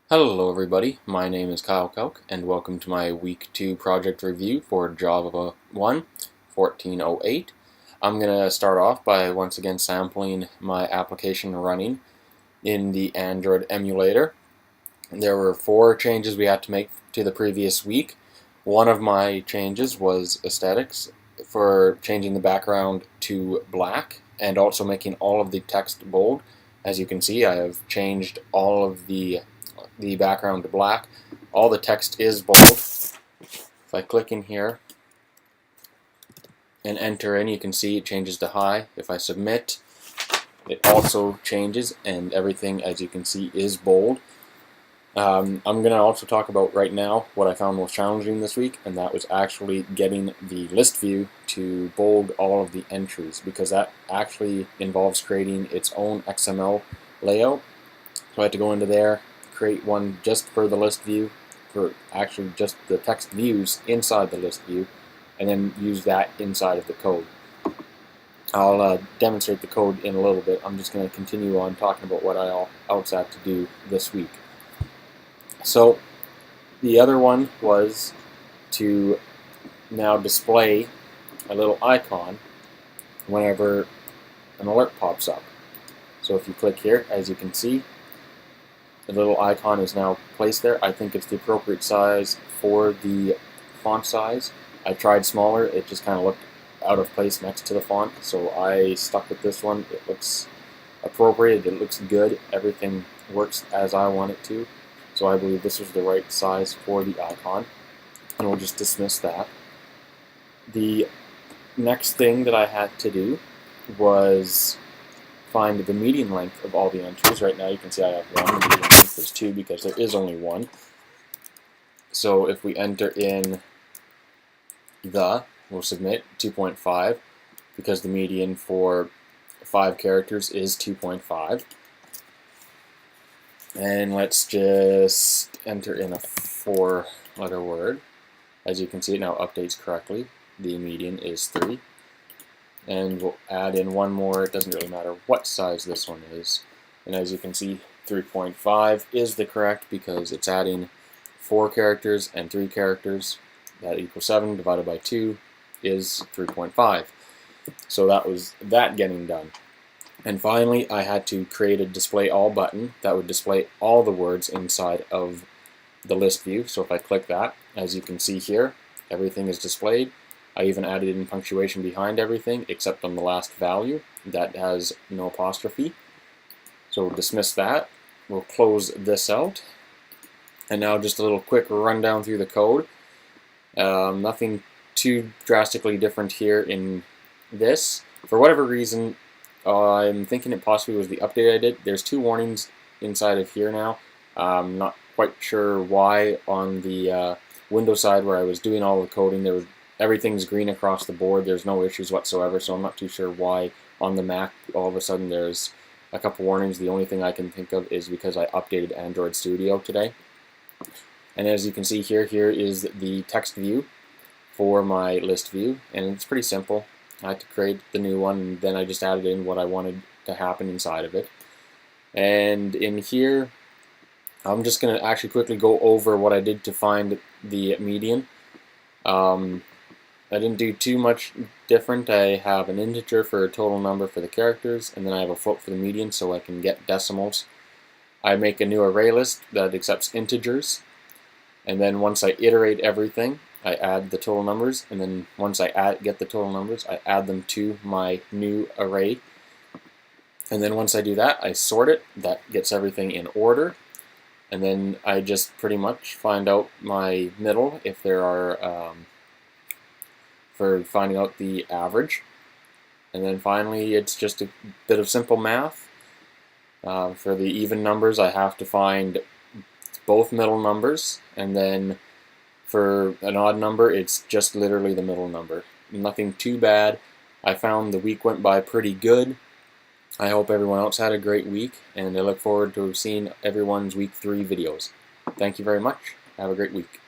Hello everybody, my name is Kyle Kelk and welcome to my week 2 project review for Java 1 1408. I'm going to start off by once again sampling my application running in the Android emulator. There were 4 changes we had to make to the previous week. One of my changes was aesthetics for changing the background to black and also making all of the text bold. As you can see, I have changed all of the background to black. All the text is bold. If I click in here and enter in, you can see it changes to high. If I submit, it also changes and everything, as you can see, is bold. I'm going to also talk about right now what I found most challenging this week, and that was actually getting the list view to bold all of the entries, because that actually involves creating its own XML layout. So I had to go into there, create one just for the list view, for actually just the text views inside the list view, and then use that inside of the code. I'll demonstrate the code in a little bit. I'm just going to continue on talking about what I else had to do this week. So the other one was to now display a little icon whenever an alert pops up. So if you click here, as you can see, the little icon is now placed there. I think it's the appropriate size for the font size. I tried smaller, it just kind of looked out of place next to the font, so I stuck with this one. It looks appropriate, it looks good, everything works as I want it to. So I believe this was the right size for the icon, and we'll just dismiss that. The next thing that I had to do was find the median length of all the entries. Right now you can see I have one, the median length is 2 because there is only one. So if we enter in we'll submit 2.5 because the median for 5 characters is 2.5. And let's just enter in a 4-letter word. As you can see, it now updates correctly. The median is 3. And we'll add in one more. It doesn't really matter what size this one is. And as you can see, 3.5 is the correct because it's adding 4 characters and 3 characters. That equals 7 divided by 2 is 3.5. So that was that getting done. And finally, I had to create a display all button that would display all the words inside of the list view. So if I click that, as you can see here, everything is displayed. I even added in punctuation behind everything except on the last value. That has no apostrophe. So we'll dismiss that. We'll close this out. And now just a little quick rundown through the code. Nothing too drastically different here in this. For whatever reason, I'm thinking it possibly was the update I did. There's 2 warnings inside of here now. I'm not quite sure why. On the Windows side where I was doing all the coding, everything's green across the board. There's no issues whatsoever, so I'm not too sure why on the Mac all of a sudden there's a couple warnings. The only thing I can think of is because I updated Android Studio today. And as you can see here, here is the text view for my list view, and it's pretty simple. I had to create the new one, and then I just added in what I wanted to happen inside of it. And in here, I'm just going to actually quickly go over what I did to find the median. I didn't do too much different. I have an integer for a total number for the characters, and then I have a float for the median so I can get decimals. I make a new array list that accepts integers, and then once I iterate everything, I add the total numbers, and then once I get the total numbers, I add them to my new array. And then once I do that, I sort it. That gets everything in order. And then I just pretty much find out my middle if there are, for finding out the average. And then finally, it's just a bit of simple math. For the even numbers, I have to find both middle numbers, and then for an odd number, it's just literally the middle number. Nothing too bad. I found the week went by pretty good. I hope everyone else had a great week, and I look forward to seeing everyone's week 3 videos. Thank you very much. Have a great week.